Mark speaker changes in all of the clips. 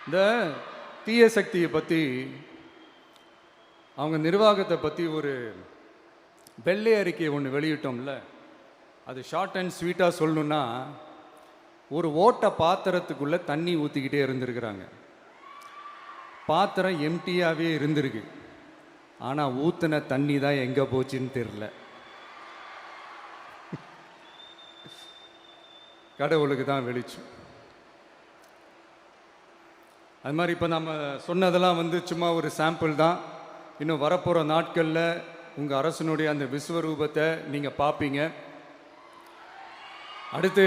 Speaker 1: இந்த தீய சக்தியை பற்றி, அவங்க நிர்வாகத்தை பற்றி ஒரு வெள்ளை அறிக்கை ஒன்று வெளியிட்டோம்ல, அது ஷார்ட் அண்ட் ஸ்வீட்டாக சொல்லணுன்னா, ஒரு ஓட்ட பாத்திரத்துக்குள்ளே தண்ணி ஊற்றிக்கிட்டே இருந்திருக்கிறாங்க. பாத்திரம் எம்டியாகவே இருந்திருக்கு, ஆனால் ஊற்றின தண்ணி தான் எங்கே போச்சுன்னு தெரில. கடவுளுக்கு தான் வெளிச்சம். அது மாதிரி இப்போ நம்ம சொன்னதெல்லாம் சும்மா ஒரு சாம்பிள் தான். இன்னும் வரப்போகிற நாட்களில் உங்கள் அரசனுடைய அந்த விஸ்வரூபத்தை நீங்கள் பார்ப்பீங்க. அடுத்து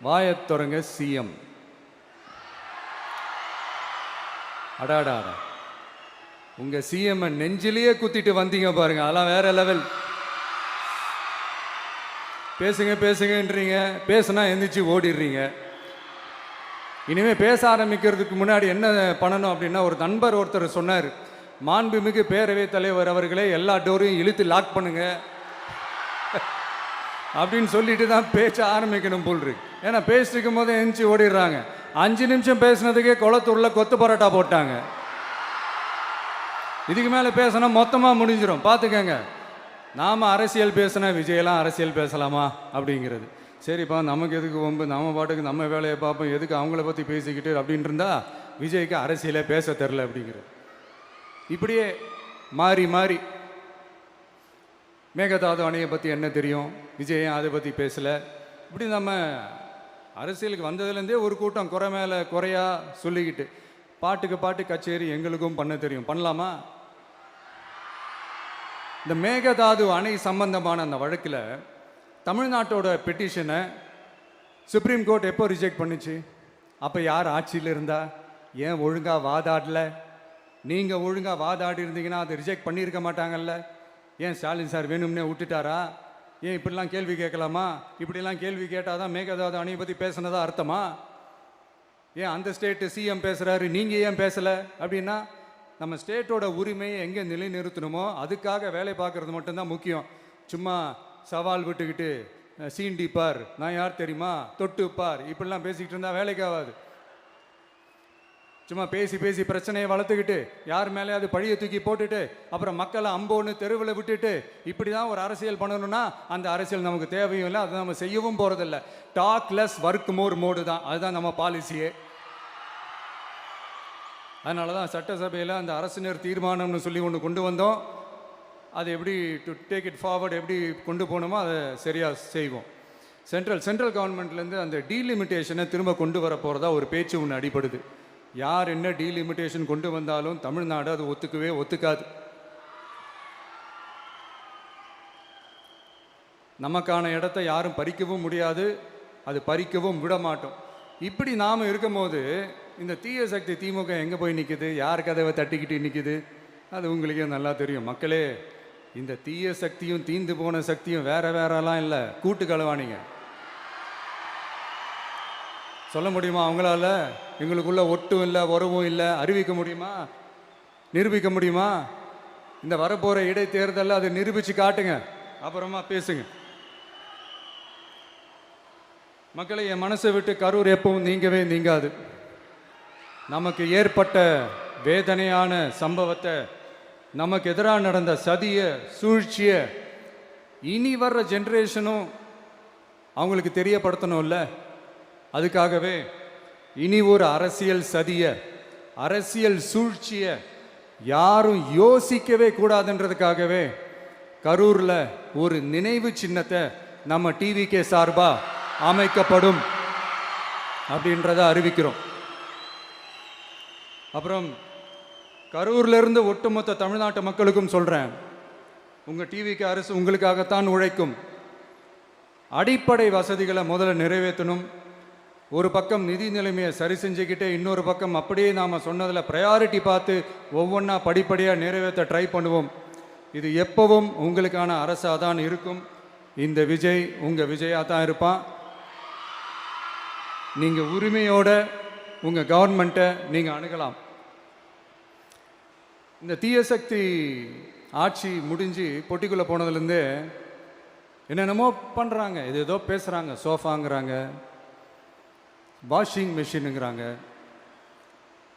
Speaker 1: வாயத்தொடங்க சிஎம். அடாடாடா, உங்கள் சிஎம்ஐ நெஞ்சிலேயே குத்திட்டு வந்தீங்க பாருங்க, அதெல்லாம் வேற லெவல். பேசுங்க பேசுங்கன்றீங்க, பேசுனா எந்திரிச்சு ஓடிடுறீங்க. இனிமேல் பேச ஆரம்பிக்கிறதுக்கு முன்னாடி என்ன பண்ணணும் அப்படின்னா, ஒரு நண்பர் ஒருத்தர் சொன்னார், மாண்புமிகு பேரவைத் தலைவர் அவர்களே எல்லா டோரையும் இழுத்து லாக் பண்ணுங்க அப்படின்னு சொல்லிட்டு தான் பேச்ச ஆரம்பிக்கணும் போல் இருக்கு. ஏன்னா பேசிருக்கும் போது எந்திரிச்சு ஓடிடுறாங்க. 5 நிமிஷம் பேசுனதுக்கே குளத்தூரில் கொத்து பரோட்டா போட்டாங்க. இதுக்கு மேலே பேசினா மொத்தமாக முடிஞ்சிடும், பார்த்துக்கங்க. நாம் அரசியல் பேசினா விஜயெல்லாம் அரசியல் பேசலாமா அப்படிங்கிறது. சரிப்பா, நமக்கு எதுக்கு வம்பு, நம்ம பாட்டுக்கு நம்ம வேலையை பார்ப்போம், எதுக்கு அவங்கள பற்றி பேசிக்கிட்டு அப்படின்னு இருந்தால் விஜய்க்கு அரசியலே பேச தெரில அப்படிங்கிறது. இப்படியே மாறி மாறி மேகதாது அணையை பற்றி என்ன தெரியும், விஜய் அதை பற்றி பேசலை. இப்படி நம்ம அரசியலுக்கு வந்ததுலேருந்தே ஒரு கூட்டம் குறை மேலே குறையா சொல்லிக்கிட்டு, பாட்டுக்கு பாட்டு கச்சேரி எங்களுக்கும் பண்ண தெரியும், பண்ணலாமா? இந்த மேகதாது அணை சம்பந்தமான அந்த வழக்கில் தமிழ்நாட்டோட பெட்டிஷனை சுப்ரீம் கோர்ட் எப்போ ரிஜெக்ட் பண்ணுச்சு? அப்போ யார் ஆட்சியில் இருந்தா? ஏன் ஒழுங்காக வாதாடல? நீங்கள் ஒழுங்காக வாதாடி இருந்தீங்கன்னா அதை ரிஜெக்ட் பண்ணியிருக்க மாட்டாங்கல்ல. ஏன் ஸ்டாலின் சார் வேணும்னே விட்டுட்டாரா? ஏன் இப்படிலாம் கேள்வி கேட்கலாமா? இப்படிலாம் கேள்வி கேட்டால் தான் மேகதாது அணையை பற்றி பேசுனதா அர்த்தமா? ஏன் அந்த ஸ்டேட்டு சிஎம் பேசுகிறாரு, நீங்கள் ஏன் பேசலை அப்படின்னா, நம்ம ஸ்டேட்டோட உரிமையை எங்கே நிலைநிறுத்தணுமோ அதுக்காக வேலை பார்க்குறது மட்டும்தான் முக்கியம். சும்மா சவால் விட்டுக்கிட்டு சீண்டிப்பார், நான் யார் தெரியுமா, தொட்டுப்பார், இப்படிலாம் பேசிக்கிட்டு இருந்தால் வேலைக்கு ஆகாது. சும்மா பேசி பேசி பிரச்சனையை வளர்த்துக்கிட்டு யார் மேலேயாவது பழியை தூக்கி போட்டுட்டு அப்புறம் மக்களை அம்போன்னு தெருவில் விட்டுட்டு இப்படி தான் ஒரு அரசியல் பண்ணணும்னா அந்த அரசியல் நமக்கு தேவையும் இல்லை, அதை நம்ம செய்யவும் போகிறதில்ல. Talk less work more mode தான், அதுதான் நம்ம பாலிசியே. அதனால தான் சட்டசபையில் அந்த அரசினர் தீர்மானம்னு சொல்லி ஒன்று கொண்டு வந்தோம். அதை எப்படி டு டேக் இட் ஃபார்வர்ட், எப்படி கொண்டு போகணுமோ அதை சரியாக செய்வோம். சென்ட்ரல் கவர்மெண்ட்லேருந்து அந்த டீலிமிட்டேஷனை திரும்ப கொண்டு வர போகிறதா ஒரு பேச்சு ஒன்று அடிப்படுது. யார் என்ன டீலிமிட்டேஷன் கொண்டு வந்தாலும் தமிழ்நாடு அது ஒத்துக்காது. நமக்கான இடத்த யாரும் பறிக்கவும் முடியாது, அது பறிக்கவும் விட மாட்டோம். இப்படி நாம் இருக்கும்போது இந்த தீய சக்தி திமுக எங்கே போய் நிற்குது, யார் கதவை தட்டிக்கிட்டு நிற்குது, அது உங்களுக்கே நல்லா தெரியும். மக்களே, இந்த தீய சக்தியும் தீந்து போன சக்தியும் வேறலாம் இல்லை, கூட்டு களவாணிங்க. சொல்ல முடியுமா அவங்களால? எங்களுக்குள்ள ஒட்டும் இல்லை, உறவும் இல்லை, அறிவிக்க முடியுமா, நிரூபிக்க முடியுமா? இந்த வரப்போகிற இடைத்தேர்தலில் அதை நிரூபித்து காட்டுங்க, அப்புறமா பேசுங்க. மக்களை, என் மனசை விட்டு கரூர் எப்பவும் நீங்காது. நமக்கு ஏற்பட்ட வேதனையான சம்பவத்தை, நமக்கு எதிராக நடந்த சதிய சூழ்ச்சிய இனி வர்ற ஜென்ரேஷனும் அவங்களுக்கு தெரியப்படுத்தணும்ல. அதுக்காகவே இனி ஒரு அரசியல் சதிய, அரசியல் சூழ்ச்சிய யாரும் யோசிக்கவே கூடாதுன்றதுக்காகவே கரூரில் ஒரு நினைவு சின்னத்தை நம்ம டிவிகே சார்பா அமைக்கப்படும் அப்படின்றத அறிவிக்கிறோம். அப்புறம் கரூர்லேருந்து ஒட்டுமொத்த தமிழ்நாட்டு மக்களுக்கும் சொல்கிறேன், உங்கள் டிவிக்கு அரசு உங்களுக்காகத்தான் உழைக்கும். அடிப்படை வசதிகளை முதல்ல நிறைவேற்றணும். ஒரு பக்கம் நிதி நிலைமையை சரி செஞ்சுக்கிட்டே, இன்னொரு பக்கம் அப்படியே நாம் சொன்னதில் ப்ரையாரிட்டி பார்த்து ஒவ்வொன்றா படிப்படியாக நிறைவேற்ற ட்ரை பண்ணுவோம். இது எப்பவும் உங்களுக்கான அரசாக தான் இருக்கும். இந்த விஜய் உங்கள் விஜயாக தான் இருப்பான். நீங்கள் உரிமையோட உங்கள் கவர்மெண்ட்டை நீங்கள் அணுகலாம். இந்த தீய சக்தி ஆட்சி முடிஞ்சு பொட்டிக்குள்ளே போனதுலேருந்து என்னென்னமோ பண்ணுறாங்க, ஏதோ பேசுகிறாங்க. சோஃபாங்கிறாங்க, வாஷிங் மிஷினுங்கிறாங்க,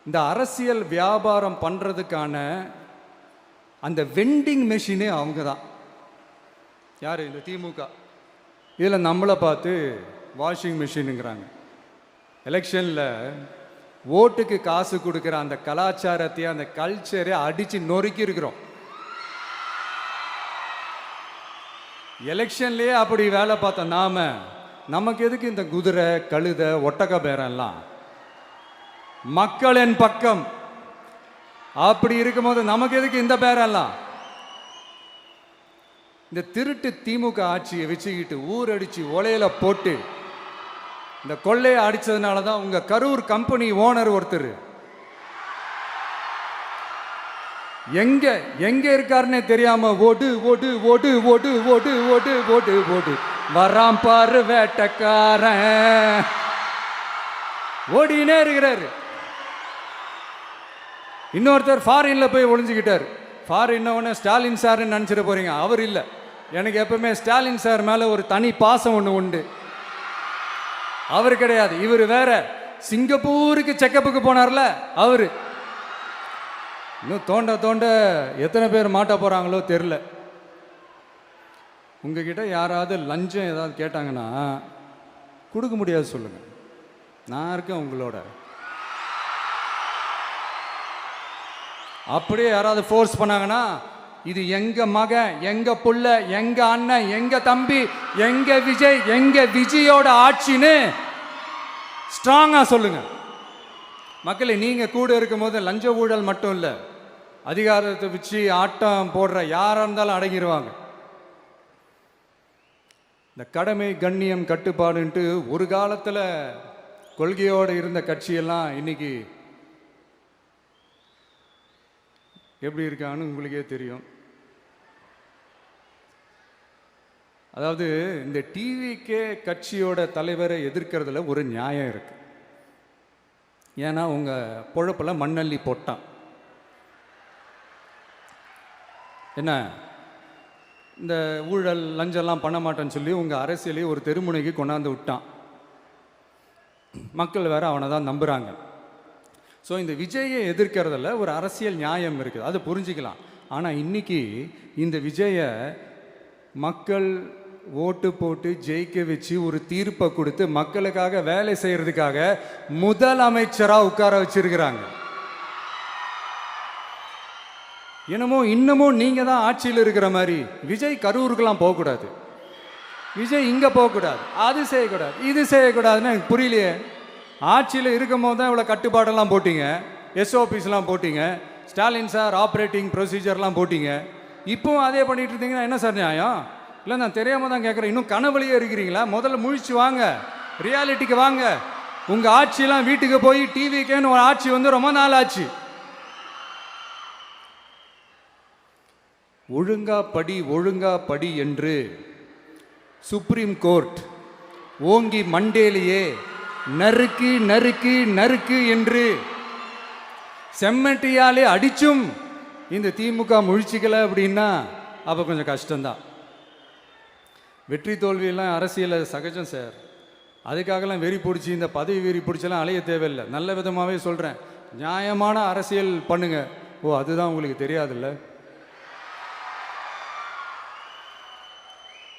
Speaker 1: இந்த அரசியல் வியாபாரம் பண்ணுறதுக்கான அந்த வெண்டிங் மெஷினே அவங்க தான். யார்? இந்த திமுக. இதில் நம்மளை பார்த்து வாஷிங் மிஷினுங்கிறாங்க. எலெக்ஷனில் ஓட்டுக்கு காசு கொடுக்குற அந்த கலாச்சாரத்தையே, அந்த கல்ச்சரை அடித்து நொறுக்கி இருக்கிறோம். எலெக்ஷன்லேயே அப்படி வேலை பார்த்த நமக்கு எதுக்கு இந்த குதிரை, கழுதை, ஒட்டக பேரெல்லாம்? மக்களின் பக்கம் அப்படி இருக்கும்போது நமக்கு எதுக்கு இந்த பேரெல்லாம்? இந்த திருட்டு திமுக ஆட்சியை வச்சுக்கிட்டு ஊரடிச்சு ஒலையில போட்டு இந்த கொள்ளையை அடிச்சதுனால தான் உங்க கரூர் கம்பெனி ஓனர் ஒருத்தர் எங்க எங்க இருக்காருன்னே தெரியாம ஓடு ஓடு ஓடு ஓடு ஓடு ஓடு ஓடு ஓடு வராம் பாரு வேட்டக்காரன் ஓடினே இருக்கிறாரு. இன்னொருத்தர் ஃபாரின்ல போய் ஒளிஞ்சுக்கிட்டார். ஃபாரின் ஸ்டாலின் சார்ன்னு நினச்சிட போறீங்க. அவர் இல்லை. எனக்கு எப்பவுமே ஸ்டாலின் சார் மேலே ஒரு தனி பாசம் ஒன்று உண்டு. அவர் கிடையாது, இவர் வேற. சிங்கப்பூருக்கு செக்கப்புக்கு போனார்ல அவரு. இன்னும் தோண்ட தோண்ட எத்தனை பேர் மாட்ட போறாங்களோ தெரில. உங்ககிட்ட யாராவது லஞ்சம் ஏதாவது கேட்டாங்கன்னா கொடுக்க முடியாது சொல்லுங்க, நான் இருக்கேன் உங்களோட. அப்படியே யாராவது ஃபோர்ஸ் பண்ணாங்கன்னா இது எங்க மகன், எங்க புள்ள, எங்க அண்ணன், எங்க தம்பி, எங்க விஜய், எங்க விஜயோட ஆட்சின்னு ஸ்ட்ராங்கா சொல்லுங்க. மக்களே, நீங்க கூட இருக்கும் போது லஞ்ச ஊழல் மட்டும் இல்லை, அதிகாரத்தை வச்சு ஆட்டம் போடுற யாரா இருந்தாலும் அடங்கிடுவாங்க. இந்த கடமை, கண்ணியம், கட்டுப்பாடுன்ட்டு ஒரு காலத்தில் கொள்கையோடு இருந்த கட்சியெல்லாம் இன்னைக்கு எப்படி இருக்கான்னு உங்களுக்கே தெரியும். அதாவது இந்த டிவிகே கட்சியோட தலைவரை எதிர்க்கிறதுல ஒரு நியாயம் இருக்கு. ஏன்னா உங்க பொழப்பில் மண்ணள்ளி போட்டான். என்ன இந்த ஊழல் லஞ்சம்லாம் பண்ண மாட்டேன்னு சொல்லி உங்க அரசியலை ஒரு தெருமுனைக்கு கொண்டாந்து விட்டான். மக்கள் வேற அவனை தான் நம்புறாங்க. ஸோ இந்த விஜயை எதிர்க்கிறதுல ஒரு அரசியல் நியாயம் இருக்குது, அது புரிஞ்சுக்கலாம். ஆனால் இன்னைக்கு இந்த விஜயை மக்கள் ஓட்டு போட்டு ஜெயிக்க வச்சு ஒரு தீர்ப்பை கொடுத்து மக்களுக்காக வேலை செய்யறதுக்காக முதலமைச்சராக உட்கார வச்சிருக்கிறாங்க. என்னமோ இன்னமும் நீங்க தான் ஆட்சியில் இருக்கிற மாதிரி. விஜய் கரூருக்கெல்லாம் போகக்கூடாது, விஜய் இங்க போகக்கூடாது, அது செய்யக்கூடாது, இது செய்யக்கூடாதுன்னு எனக்கு புரியலையே. ஆட்சியில் இருக்கும் போது தான் இவ்வளோ கட்டுப்பாடெல்லாம் போட்டிங்க, எஸ்ஓபிஸ்லாம் போட்டிங்க, ஸ்டாலின் சார் ஆப்ரேட்டிங் ப்ரொசீஜர்லாம் போட்டிங்க. இப்போவும் அதே பண்ணிட்டு இருந்தீங்கன்னா என்ன சார் நியாயம்? இல்லை, நான் தெரியாமல் தான் கேட்குறேன். இன்னும் கனவுலையே இருக்கிறீங்களா? முதல்ல முழிச்சு வாங்க, ரியாலிட்டிக்கு வாங்க. உங்கள் ஆட்சியெல்லாம் வீட்டுக்கு போய் டிவிக்கேன்னு ஒரு ஆட்சி வந்து ரொம்ப நாள் ஆச்சு. ஒழுங்கா படி என்று சுப்ரீம் கோர்ட் ஓங்கி மண்டேலியே நறுக்கு நறுக்கு நறுக்கு என்று செம்மட்டியாலே அடிச்சும் இந்த திமுக முழிச்சிக்கல அப்படின்னா அப்போ கொஞ்சம் கஷ்டம்தான். வெற்றி தோல்வியெல்லாம் அரசியல் சகஜம் சார். அதுக்காகலாம் வெறி பிடிச்சி இந்த பதவி வெறி பிடிச்செல்லாம் அலைய தேவையில்லை. நல்ல விதமாகவே சொல்கிறேன், நியாயமான அரசியல் பண்ணுங்க. ஓ, அதுதான் உங்களுக்கு தெரியாதுல்ல.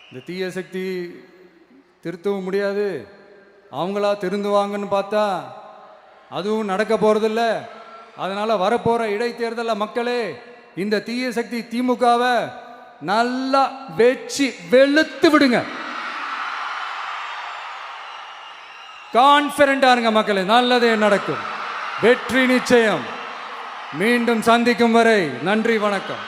Speaker 1: இந்த தீய சக்தி திருத்தவும் முடியாது, அவங்களா திருந்துவாங்கன்னு பார்த்தா அதுவும் நடக்க போறதில்ல. அதனால வரப்போற இடைத்தேர்தலில் மக்களே இந்த தீய சக்தி திமுகவை நல்லா வெச்சு வெளுத்து விடுங்க. கான்பிடண்டா இருங்க மக்களே, நல்லதே நடக்கும், வெற்றி நிச்சயம். மீண்டும் சந்திக்கும் வரை நன்றி, வணக்கம்.